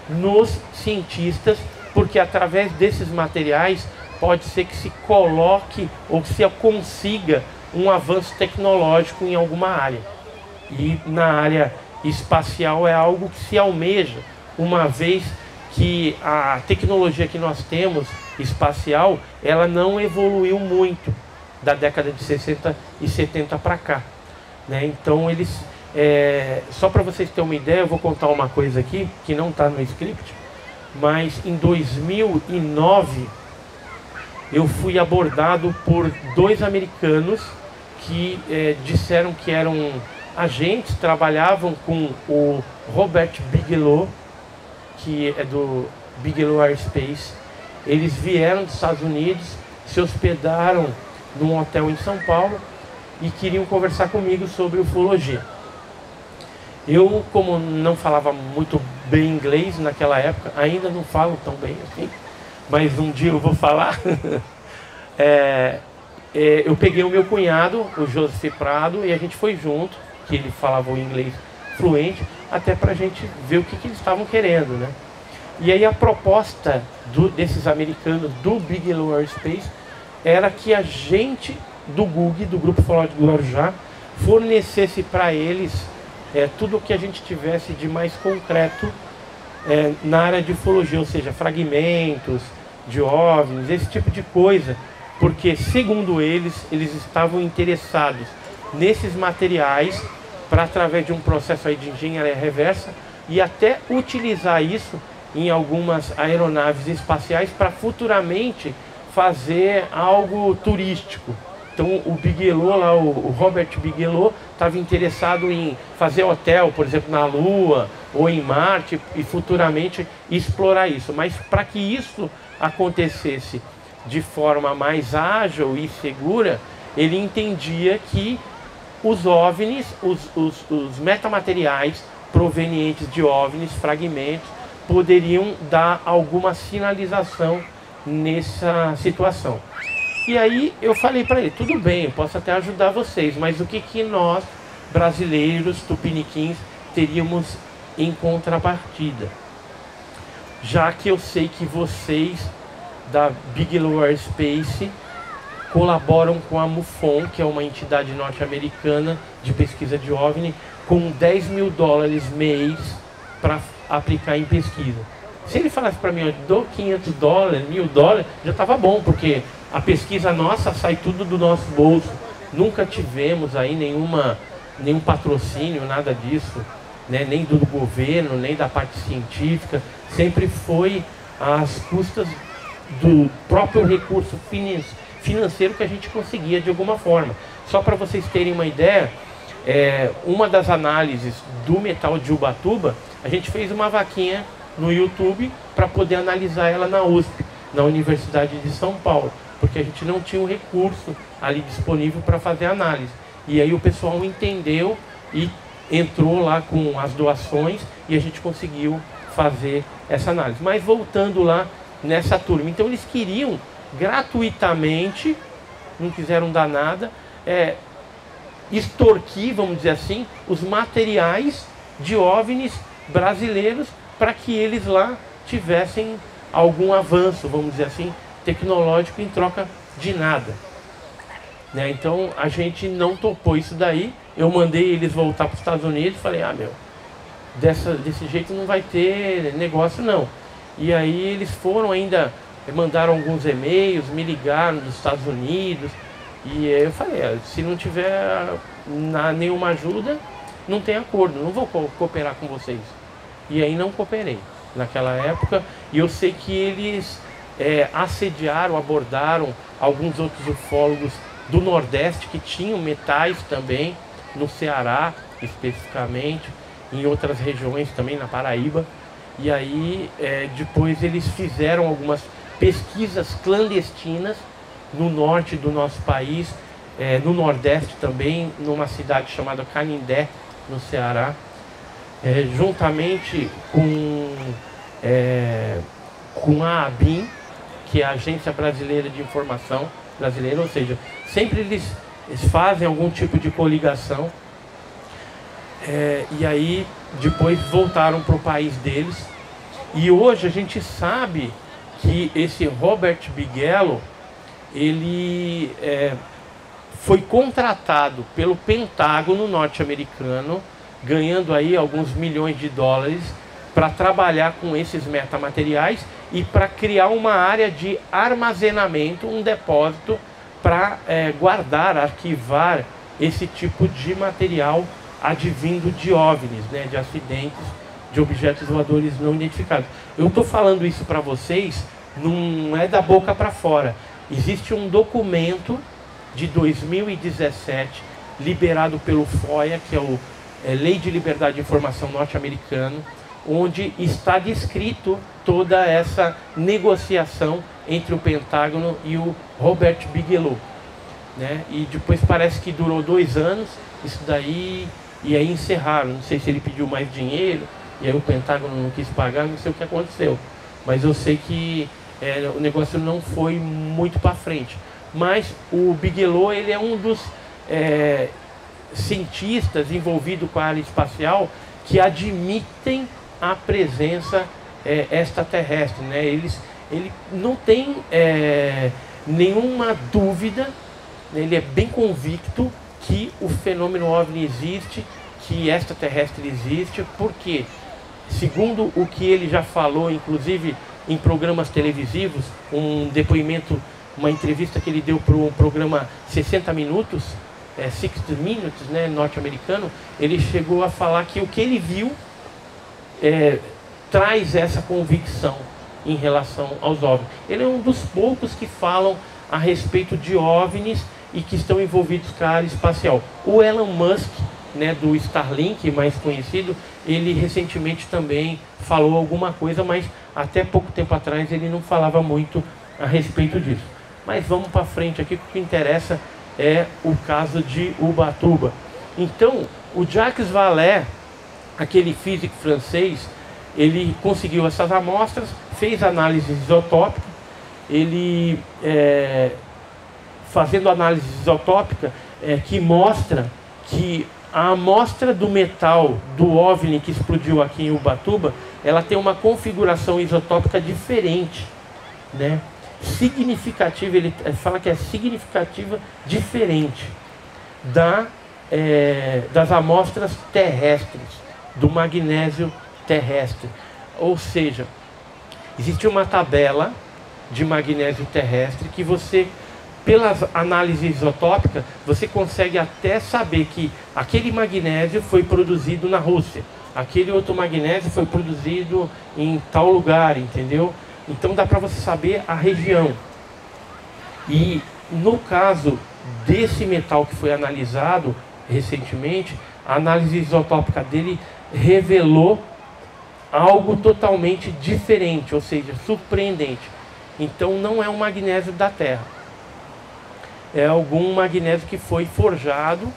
nos cientistas, porque através desses materiais pode ser que se coloque ou se consiga um avanço tecnológico em alguma área. E na área espacial é algo que se almeja, uma vez que a tecnologia que nós temos espacial, ela não evoluiu muito da década de 60 e 70 para cá, né? Então eles, só para vocês terem uma ideia, eu vou contar uma coisa aqui que não está no script, mas em 2009 eu fui abordado por 2 americanos que disseram que eram agentes, trabalhavam com o Robert Bigelow, que é do Bigelow Aerospace. Eles vieram dos Estados Unidos, se hospedaram num hotel em São Paulo e queriam conversar comigo sobre ufologia. Eu, como não falava muito bem inglês naquela época, ainda não falo tão bem assim, mas um dia eu vou falar. Eu peguei o meu cunhado, o Joseph Prado, e a gente foi junto, que ele falava o inglês fluente, até para a gente ver o que eles estavam querendo, né? E aí a proposta desses americanos do Bigelow Aerospace era que a gente do GUG, do Grupo Ufológico do Guarujá, fornecesse para eles tudo o que a gente tivesse de mais concreto na área de ufologia, ou seja, fragmentos de OVNIs, esse tipo de coisa, porque segundo eles estavam interessados nesses materiais para, através de um processo aí de engenharia reversa, e até utilizar isso em algumas aeronaves espaciais para futuramente fazer algo turístico. Então o Bigelow lá, o Robert Bigelow, estava interessado em fazer hotel, por exemplo, na Lua ou em Marte, e futuramente explorar isso. Mas para que isso acontecesse de forma mais ágil e segura, ele entendia que os OVNIs, os metamateriais provenientes de OVNIs, fragmentos, poderiam dar alguma sinalização nessa situação. E aí eu falei para ele, tudo bem, eu posso até ajudar vocês, mas o que que nós, brasileiros, tupiniquins, teríamos em contrapartida? Já que eu sei que vocês da Bigelow Aerospace colaboram com a MUFON, que é uma entidade norte-americana de pesquisa de OVNI, com $10 mil mês para aplicar em pesquisa. Se ele falasse para mim, eu dou $500, $1.000, já estava bom, porque a pesquisa nossa sai tudo do nosso bolso. Nunca tivemos aí nenhum patrocínio, nada disso, né? Nem do governo, nem da parte científica. Sempre foi às custas do próprio recurso financeiro que a gente conseguia de alguma forma. Só para vocês terem uma ideia, uma das análises do metal de Ubatuba, a gente fez uma vaquinha no YouTube para poder analisar ela na USP, na Universidade de São Paulo, porque a gente não tinha um recurso ali disponível para fazer análise. E aí o pessoal entendeu e entrou lá com as doações e a gente conseguiu fazer essa análise. Mas voltando lá nessa turma, então eles queriam gratuitamente, não quiseram dar nada, extorquir, vamos dizer assim, os materiais de OVNIs brasileiros para que eles lá tivessem algum avanço, vamos dizer assim, tecnológico em troca de nada. Né? Então a gente não topou isso daí. Eu mandei eles voltar para os Estados Unidos, falei, desse jeito não vai ter negócio não. E aí eles foram ainda, mandaram alguns e-mails, me ligaram dos Estados Unidos, e eu falei, se não tiver nenhuma ajuda, não tem acordo, não vou cooperar com vocês. E aí não cooperei naquela época, e eu sei que eles assediaram, abordaram alguns outros ufólogos do Nordeste que tinham metais também, no Ceará especificamente, em outras regiões também, na Paraíba. E aí depois eles fizeram algumas pesquisas clandestinas no norte do nosso país, no Nordeste também, numa cidade chamada Canindé, no Ceará, juntamente com a ABIN, que é a Agência Brasileira de Informação Brasileira, ou seja, sempre eles fazem algum tipo de coligação, e aí depois voltaram para o país deles. E hoje a gente sabe que esse Robert Bigelow, ele foi contratado pelo Pentágono norte-americano, ganhando aí alguns milhões de dólares para trabalhar com esses metamateriais e para criar uma área de armazenamento, um depósito para guardar, arquivar esse tipo de material advindo de OVNIs, né, de acidentes, de objetos voadores não identificados. Eu estou falando isso para vocês, não é da boca para fora. Existe um documento de 2017, liberado pelo FOIA, que é o Lei de Liberdade de Informação norte-americano, onde está descrito toda essa negociação entre o Pentágono e o Robert Bigelow, né? E depois parece que durou 2 anos, isso daí, e aí encerraram. Não sei se ele pediu mais dinheiro, e aí o Pentágono não quis pagar, não sei o que aconteceu. Mas eu sei que o negócio não foi muito para frente. Mas o Bigelow, ele é um dos cientistas envolvidos com a área espacial que admitem a presença extraterrestre, né? Ele não tem nenhuma dúvida, ele é bem convicto que o fenômeno OVNI existe, que extraterrestre existe, porque, segundo o que ele já falou, inclusive em programas televisivos, um depoimento, uma entrevista que ele deu para um programa 60 Minutos, 60 Minutes, né, norte-americano, ele chegou a falar que o que ele viu traz essa convicção em relação aos OVNIs. Ele é um dos poucos que falam a respeito de OVNIs e que estão envolvidos com a área espacial. O Elon Musk, né, do Starlink, mais conhecido, ele recentemente também falou alguma coisa, mas até pouco tempo atrás ele não falava muito a respeito disso. Mas vamos para frente aqui, porque o que interessa é o caso de Ubatuba. Então, o Jacques Vallée, aquele físico francês, ele conseguiu essas amostras, fez análise isotópica, ele fazendo análise isotópica, que mostra que a amostra do metal do OVNI que explodiu aqui em Ubatuba, ela tem uma configuração isotópica diferente, né? Significativa, ele fala que é significativa diferente das amostras terrestres, do magnésio terrestre. Ou seja, existe uma tabela de magnésio terrestre que você, pelas análises isotópicas, você consegue até saber que aquele magnésio foi produzido na Rússia, aquele outro magnésio foi produzido em tal lugar, entendeu? Então dá para você saber a região. E no caso desse metal que foi analisado recentemente, a análise isotópica dele revelou algo totalmente diferente, ou seja, surpreendente. Então não é um magnésio da Terra. É algum magnésio que foi forjado,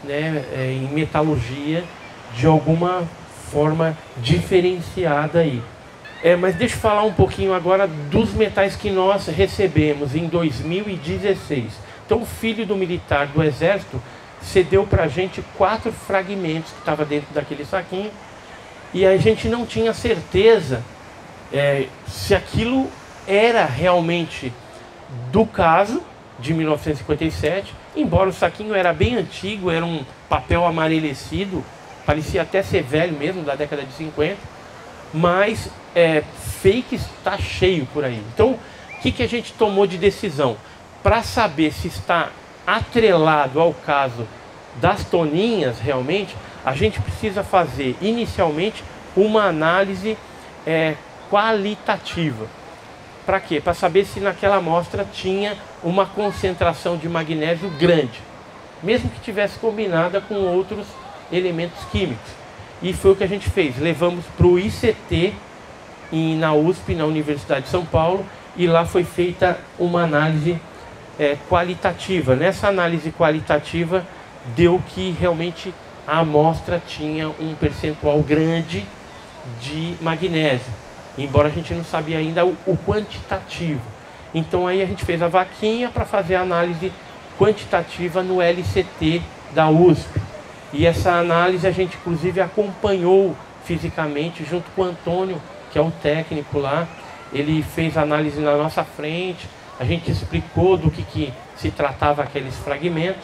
né, em metalurgia de alguma forma diferenciada aí. Mas deixa eu falar um pouquinho agora dos metais que nós recebemos em 2016. Então o filho do militar do Exército cedeu para a gente 4 fragmentos que estavam dentro daquele saquinho, e a gente não tinha certeza se aquilo era realmente do caso de 1957, embora o saquinho era bem antigo, era um papel amarelecido, parecia até ser velho mesmo, da década de 50, mas fake está cheio por aí. Então, o que a gente tomou de decisão? Para saber se está atrelado ao caso das toninhas realmente, a gente precisa fazer inicialmente uma análise qualitativa. Para quê? Para saber se naquela amostra tinha uma concentração de magnésio grande, mesmo que tivesse combinada com outros elementos químicos. E foi o que a gente fez. Levamos para o ICT na USP, na Universidade de São Paulo, e lá foi feita uma análise qualitativa. Nessa análise qualitativa deu que realmente a amostra tinha um percentual grande de magnésio, embora a gente não sabia ainda o quantitativo. Então aí a gente fez a vaquinha para fazer a análise quantitativa no LCT da USP. E essa análise a gente inclusive acompanhou fisicamente junto com o Antônio, que é o técnico lá. Ele fez a análise na nossa frente, a gente explicou do que se tratava aqueles fragmentos,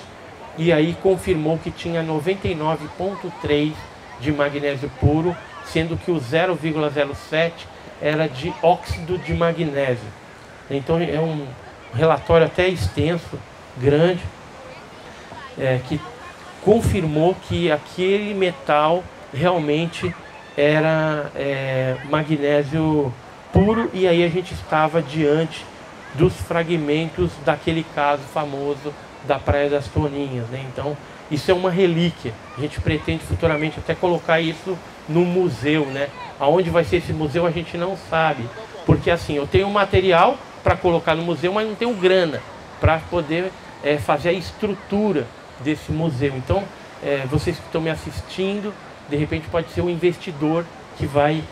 e aí confirmou que tinha 99,3 de magnésio puro, sendo que o 0,07 era de óxido de magnésio. Então é um relatório até extenso, grande, que confirmou que aquele metal realmente era magnésio puro, e aí a gente estava diante dos fragmentos daquele caso famoso da Praia das Toninhas, né? Então isso é uma relíquia. A gente pretende futuramente até colocar isso no museu, né? Aonde vai ser esse museu a gente não sabe, porque assim, eu tenho material para colocar no museu, mas não tenho grana para poder fazer a estrutura desse museu. Então vocês que estão me assistindo, de repente pode ser um investidor que vai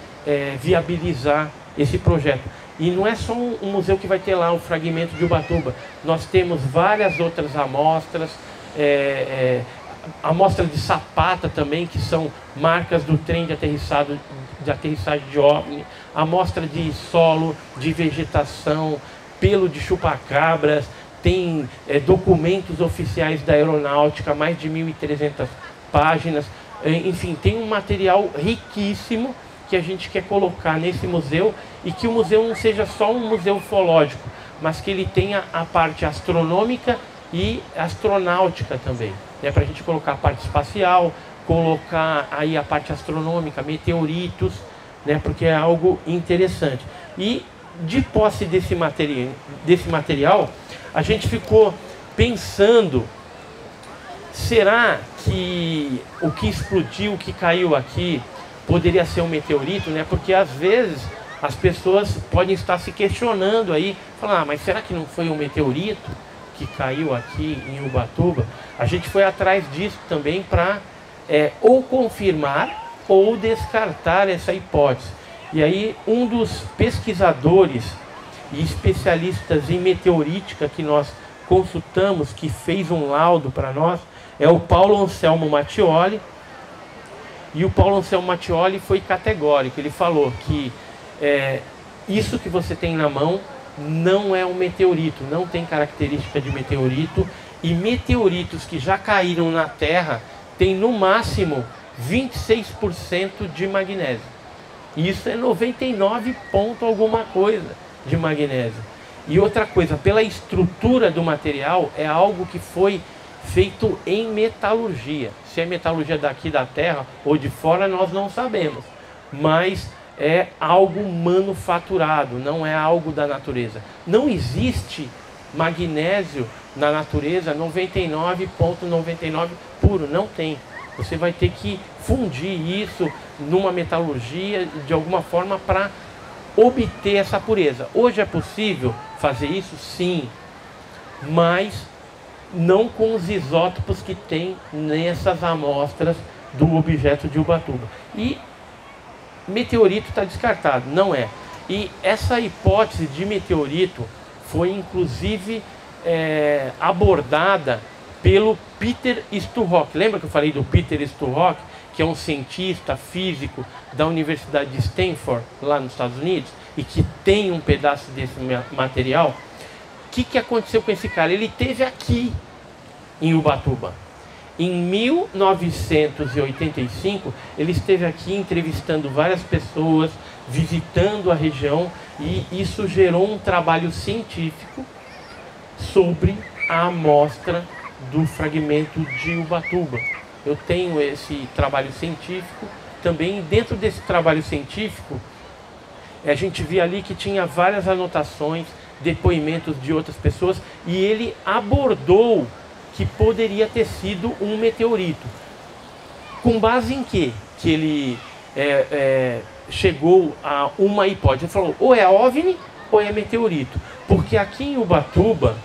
viabilizar esse projeto. E não é só um museu que vai ter lá o fragmento de Ubatuba. Nós temos várias outras amostras, amostra de sapata também, que são marcas do trem de aterrissagem de OVNI, amostra de solo, de vegetação, pelo de chupacabras, tem documentos oficiais da aeronáutica, mais de 1.300 páginas, enfim, tem um material riquíssimo que a gente quer colocar nesse museu, e que o museu não seja só um museu ufológico, mas que ele tenha a parte astronômica e astronáutica também, né? Para a gente colocar a parte espacial, colocar aí a parte astronômica, meteoritos, né? Porque é algo interessante. E de posse desse material, a gente ficou pensando, será que o que explodiu, o que caiu aqui, poderia ser um meteorito, né? Porque às vezes as pessoas podem estar se questionando aí, falando, mas será que não foi um meteorito que caiu aqui em Ubatuba? A gente foi atrás disso também para ou confirmar ou descartar essa hipótese. E aí um dos pesquisadores e especialistas em meteorítica que nós consultamos, que fez um laudo para nós, é o Paulo Anselmo Mattioli. E o Paulo Anselmo Mattioli foi categórico, ele falou que isso que você tem na mão não é um meteorito, não tem característica de meteorito, e meteoritos que já caíram na Terra têm no máximo 26% de magnésio. Isso é 99 ponto alguma coisa de magnésio. E outra coisa, pela estrutura do material, é algo que foi feito em metalurgia. Se é metalurgia daqui da Terra ou de fora, nós não sabemos. Mas é algo manufaturado, não é algo da natureza. Não existe magnésio na natureza 99,99 puro, não tem. Você vai ter que fundir isso numa metalurgia de alguma forma para obter essa pureza. Hoje é possível fazer isso? Sim, mas não com os isótopos que tem nessas amostras do objeto de Ubatuba. E meteorito está descartado, não é. E essa hipótese de meteorito foi inclusive abordada pelo Peter Sturrock. Lembra que eu falei do Peter Sturrock, que é um cientista físico da Universidade de Stanford, lá nos Estados Unidos, e que tem um pedaço desse material? O que aconteceu com esse cara? Ele esteve aqui em Ubatuba. Em 1985, ele esteve aqui entrevistando várias pessoas, visitando a região, e isso gerou um trabalho científico sobre a amostra do fragmento de Ubatuba. Eu tenho esse trabalho científico também. Dentro desse trabalho científico, a gente via ali que tinha várias anotações, depoimentos de outras pessoas, e ele abordou que poderia ter sido um meteorito. Com base em quê? Que ele chegou a uma hipótese. Ele falou, ou é OVNI ou é meteorito. Porque aqui em Ubatuba,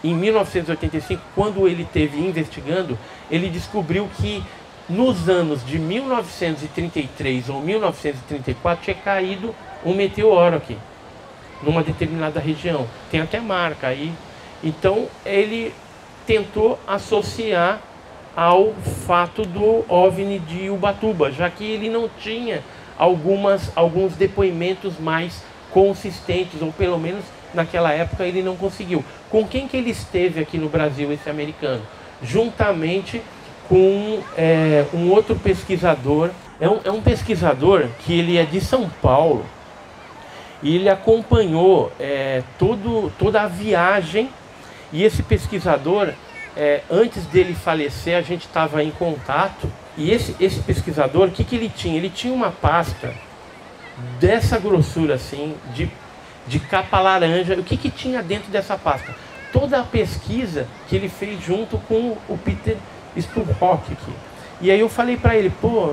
em 1985, quando ele esteve investigando, ele descobriu que nos anos de 1933 ou 1934 tinha caído um meteoro aqui, numa determinada região. Tem até marca aí. Então ele tentou associar ao fato do OVNI de Ubatuba, já que ele não tinha alguns depoimentos mais consistentes, ou pelo menos naquela época ele não conseguiu. Com quem que ele esteve aqui no Brasil, esse americano? Juntamente com um outro pesquisador. É um pesquisador que ele é de São Paulo, e ele acompanhou toda a viagem. E esse pesquisador, antes dele falecer, a gente estava em contato. E esse pesquisador, o que ele tinha? Ele tinha uma pasta dessa grossura assim, de capa laranja. O que tinha dentro dessa pasta? Toda a pesquisa que ele fez junto com o Peter Sturrock aqui. E aí eu falei para ele, pô,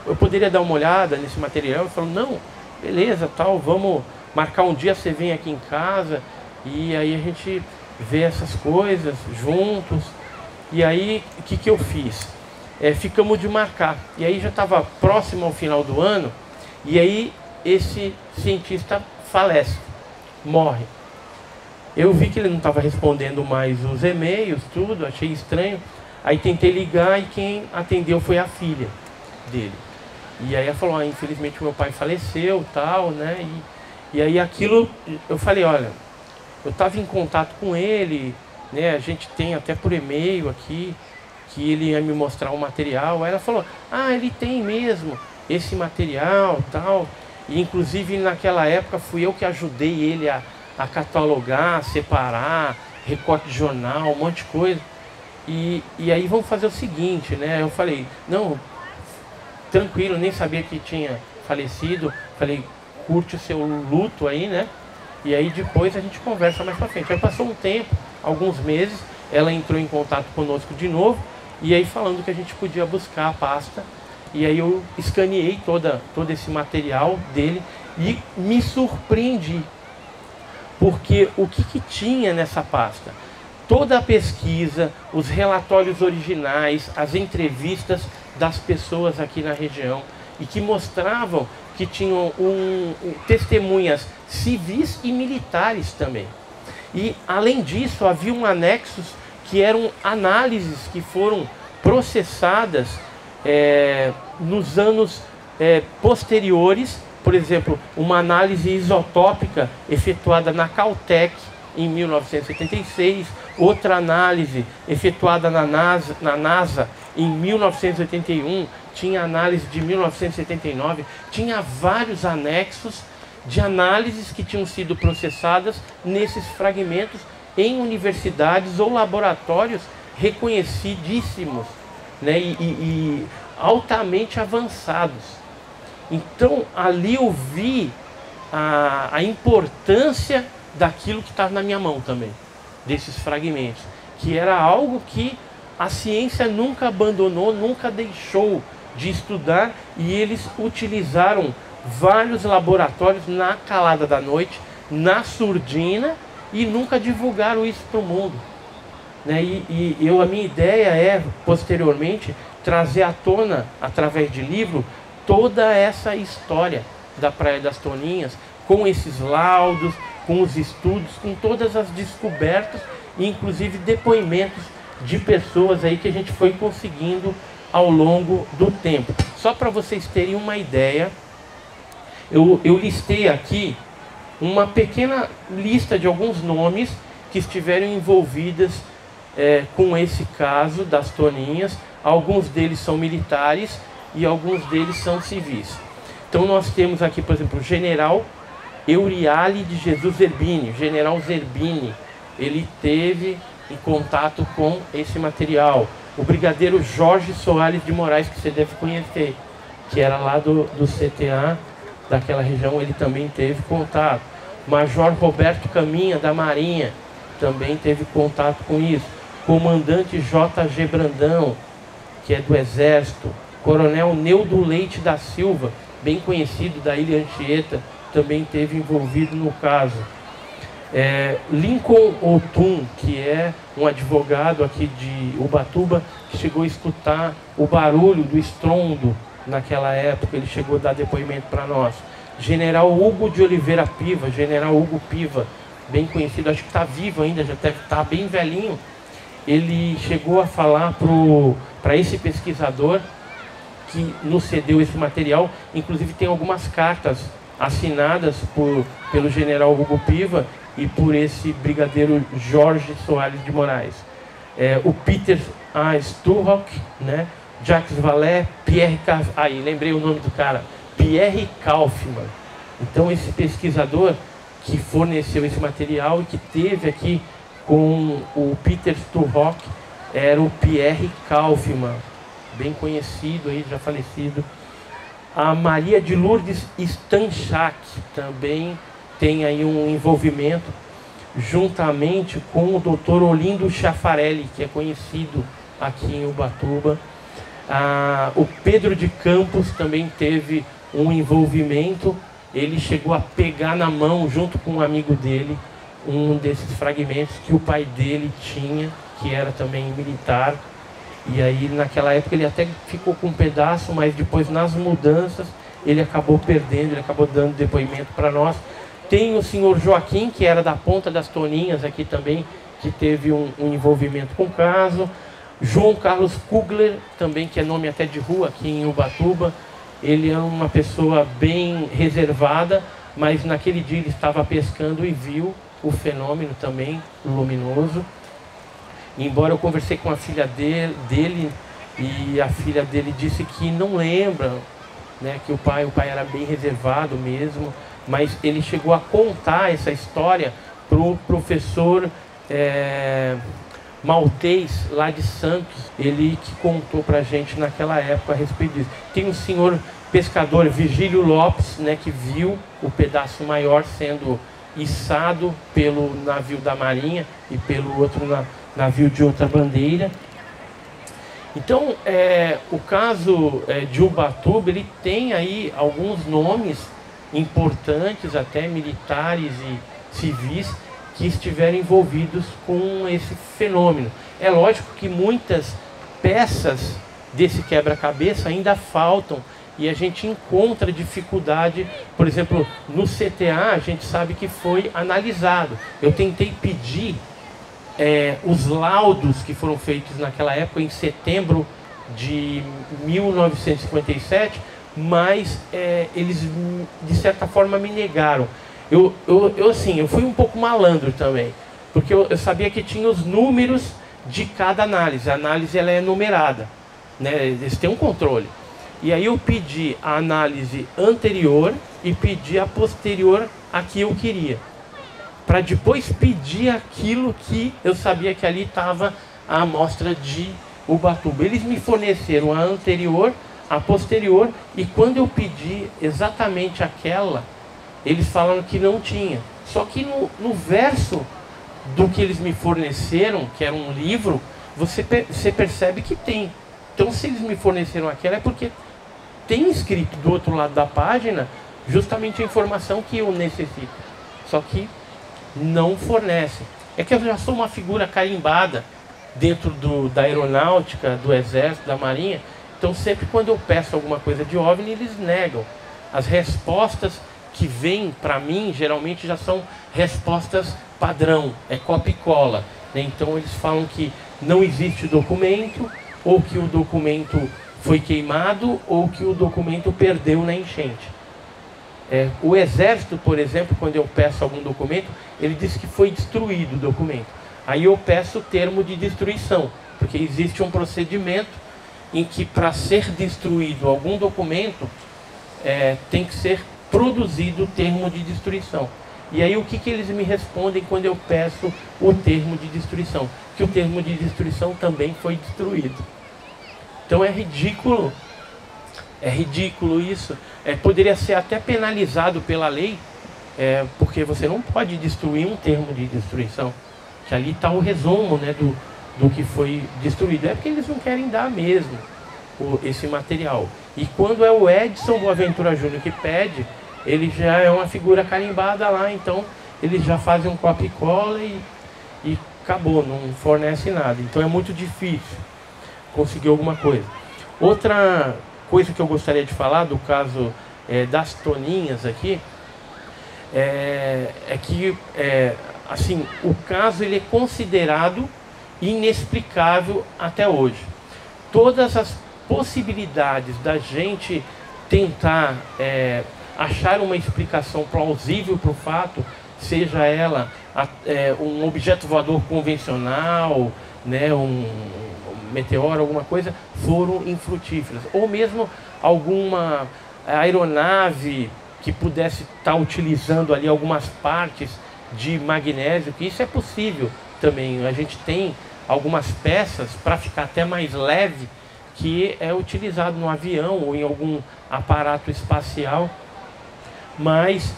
eu poderia dar uma olhada nesse material? Ele falou, não, beleza, tal, vamos marcar um dia, você vem aqui em casa, e aí a gente vê essas coisas juntos. E aí o que eu fiz? Ficamos de marcar. E aí já estava próximo ao final do ano, e aí esse cientista falece, morre. Eu vi que ele não estava respondendo mais os e-mails, tudo, achei estranho. Aí tentei ligar, e quem atendeu foi a filha dele. E aí ela falou, infelizmente meu pai faleceu, tal, né? E aí aquilo, eu falei, olha, eu estava em contato com ele, né? A gente tem até por e-mail aqui, que ele ia me mostrar o material. Aí ela falou, ele tem mesmo esse material, tal. E inclusive naquela época fui eu que ajudei ele a catalogar, separar, recorte de jornal, um monte de coisa. E aí vamos fazer o seguinte, né? Eu falei, não, tranquilo, nem sabia que tinha falecido. Falei, curte o seu luto aí, né? E aí depois a gente conversa mais pra frente. Aí passou um tempo, alguns meses, ela entrou em contato conosco de novo, e aí falando que a gente podia buscar a pasta. E aí eu escaneei todo esse material dele e me surpreendi. Porque o que tinha nessa pasta? Toda a pesquisa, os relatórios originais, as entrevistas das pessoas aqui na região, e que mostravam que tinham testemunhas civis e militares também. E, além disso, haviam anexos que eram análises que foram processadas nos anos posteriores. Por exemplo, uma análise isotópica efetuada na Caltech em 1976, outra análise efetuada na NASA em 1981, tinha análise de 1979, tinha vários anexos de análises que tinham sido processadas nesses fragmentos em universidades ou laboratórios reconhecidíssimos, né, e altamente avançados. Então ali eu vi a importância daquilo que estava na minha mão também, desses fragmentos, que era algo que a ciência nunca abandonou, nunca deixou de estudar, e eles utilizaram vários laboratórios na calada da noite, na surdina, e nunca divulgaram isso para o mundo, né? A minha ideia é, posteriormente, trazer à tona, através de livro, toda essa história da Praia das Toninhas, com esses laudos, com os estudos, com todas as descobertas, e inclusive depoimentos de pessoas aí que a gente foi conseguindo ao longo do tempo. Só para vocês terem uma ideia, eu listei aqui uma pequena lista de alguns nomes que estiveram envolvidos com esse caso das Toninhas. Alguns deles são militares e alguns deles são civis. Então nós temos aqui, por exemplo, o general Euriale de Jesus Zerbini. O general Zerbini, ele teve em contato com esse material. O brigadeiro Jorge Soares de Moraes, que você deve conhecer, que era lá do CTA, daquela região, ele também teve contato. Major Roberto Caminha, da Marinha, também teve contato com isso. Comandante J.G. Brandão, que é do Exército. Coronel Neudo Leite da Silva, bem conhecido da Ilha Anchieta, também teve envolvido no caso. Lincoln Otum, que é um advogado aqui de Ubatuba, que chegou a escutar o barulho do estrondo naquela época, ele chegou a dar depoimento para nós. General Hugo de Oliveira Piva, General Hugo Piva, bem conhecido, acho que está vivo ainda, já deve estar bem velhinho. Ele chegou a falar para esse pesquisador que nos cedeu esse material, inclusive tem algumas cartas assinadas pelo general Hugo Piva e por esse brigadeiro Jorge Soares de Moraes. O Peter A. Sturrock, né? Jacques Vallée, aí lembrei o nome do cara, Pierre Kaufmann. Então esse pesquisador que forneceu esse material e que teve aqui com o Peter Sturrock era o Pierre Kaufmann, bem conhecido aí, já falecido. A Maria de Lourdes Stanchak também tem aí um envolvimento, juntamente com o Dr. Olindo Schiafarelli, que é conhecido aqui em Ubatuba. O Pedro de Campos também teve um envolvimento. Ele chegou a pegar na mão, junto com um amigo dele, um desses fragmentos que o pai dele tinha, que era também militar. E aí naquela época ele até ficou com um pedaço, mas depois nas mudanças ele acabou perdendo, ele acabou dando depoimento para nós. Tem o senhor Joaquim, que era da Ponta das Toninhas aqui também, que teve um envolvimento com o caso. João Carlos Kugler, também, que é nome até de rua aqui em Ubatuba. Ele é uma pessoa bem reservada, mas naquele dia ele estava pescando e viu o fenômeno também luminoso. Embora eu conversei com a filha dele e a filha dele disse que não lembra, né, que o pai era bem reservado mesmo, mas ele chegou a contar essa história para o professor maltês lá de Santos, ele que contou para a gente naquela época a respeito disso. Tem um senhor pescador, Virgílio Lopes, né, que viu o pedaço maior sendo içado pelo navio da Marinha e pelo outro navio de outra bandeira. Então, o caso de Ubatuba, ele tem aí alguns nomes importantes, até militares e civis, que estiveram envolvidos com esse fenômeno. É lógico que muitas peças desse quebra-cabeça ainda faltam e a gente encontra dificuldade, por exemplo, no CTA a gente sabe que foi analisado. Eu tentei pedir os laudos que foram feitos naquela época, em setembro de 1957, mas eles de certa forma me negaram. Eu fui um pouco malandro também, porque eu sabia que tinha os números de cada análise. A análise ela é numerada, né? Eles têm um controle. E aí eu pedi a análise anterior e pedi a posterior a que eu queria, para depois pedir aquilo que eu sabia que ali estava a amostra de Ubatuba. Eles me forneceram a anterior, a posterior, e quando eu pedi exatamente aquela, eles falaram que não tinha. Só que no verso do que eles me forneceram, que era um livro, você percebe que tem. Então, se eles me forneceram aquela, é porque tem escrito do outro lado da página justamente a informação que eu necessito. Só que não fornece. É que eu já sou uma figura carimbada dentro da aeronáutica, do exército, da marinha. Então sempre quando eu peço alguma coisa de OVNI, eles negam. As respostas que vêm para mim, geralmente já são respostas padrão, é copia e cola, né? Então eles falam que não existe documento, ou que o documento foi queimado, ou que o documento perdeu na enchente. O exército, por exemplo, quando eu peço algum documento, ele diz que foi destruído o documento. Aí eu peço o termo de destruição, porque existe um procedimento em que para ser destruído algum documento, tem que ser produzido o termo de destruição. E aí o que eles me respondem quando eu peço o termo de destruição? Que o termo de destruição também foi destruído. Então é ridículo isso. Poderia ser até penalizado pela lei, porque você não pode destruir um termo de destruição, que ali está o resumo, né, do que foi destruído. É porque eles não querem dar mesmo esse material. E quando é o Edson Boaventura Júnior que pede, ele já é uma figura carimbada lá, então eles já fazem um copia e cola e acabou, não fornece nada. Então é muito difícil conseguir alguma coisa. Outra coisa que eu gostaria de falar do caso das Toninhas aqui, que assim, o caso ele é considerado inexplicável até hoje. Todas as possibilidades da gente tentar achar uma explicação plausível para o fato, seja ela um objeto voador convencional, né, um meteoro, alguma coisa, foram infrutíferas. Ou mesmo alguma aeronave que pudesse estar utilizando ali algumas partes de magnésio, que isso é possível também. A gente tem algumas peças para ficar até mais leve, que é utilizado no avião ou em algum aparato espacial, mas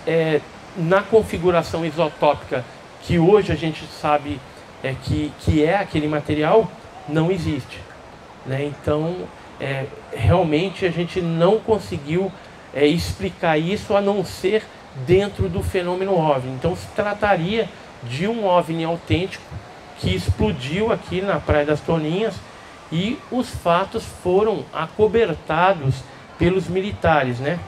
na configuração isotópica que hoje a gente sabe que é aquele material, não existe, né? Então realmente a gente não conseguiu explicar isso a não ser dentro do fenômeno OVNI. Então se trataria de um OVNI autêntico que explodiu aqui na Praia das Toninhas, e os fatos foram acobertados pelos militares, né?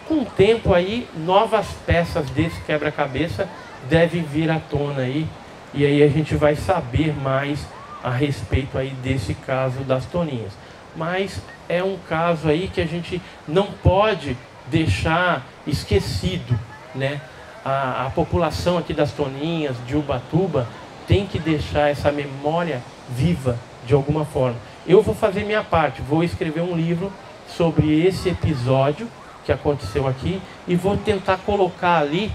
Com o tempo aí, novas peças desse quebra-cabeça devem vir à tona aí, e aí a gente vai saber mais a respeito aí desse caso das Toninhas. Mas é um caso aí que a gente não pode deixar esquecido, né? A população aqui das Toninhas, de Ubatuba, tem que deixar essa memória viva de alguma forma. Eu vou fazer minha parte, vou escrever um livro sobre esse episódio que aconteceu aqui e vou tentar colocar ali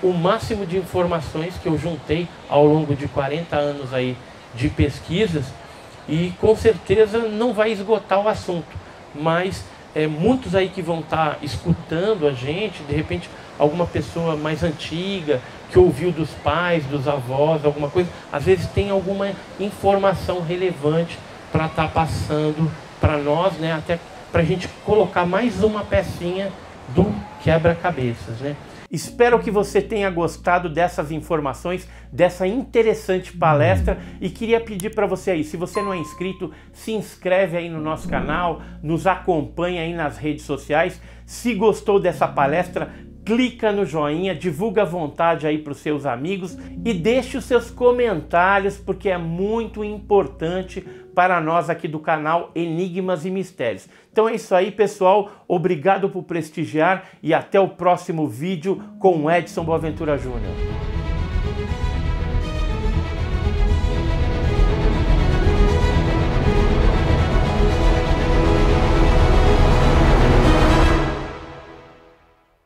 o máximo de informações que eu juntei ao longo de 40 anos aí de pesquisas, e com certeza não vai esgotar o assunto, mas muitos aí que vão estar escutando a gente, de repente alguma pessoa mais antiga, que ouviu dos pais, dos avós, alguma coisa, às vezes tem alguma informação relevante para estar passando para nós, né? Até para a gente colocar mais uma pecinha do quebra-cabeças, né? Espero que você tenha gostado dessas informações, dessa interessante palestra, e queria pedir para você aí, se você não é inscrito, se inscreve aí no nosso canal, nos acompanha aí nas redes sociais. Se gostou dessa palestra, clica no joinha, divulga à vontade aí para os seus amigos e deixe os seus comentários, porque é muito importante para nós aqui do canal Enigmas e Mistérios. Então é isso aí, pessoal. Obrigado por prestigiar e até o próximo vídeo com o Edson Boaventura Júnior.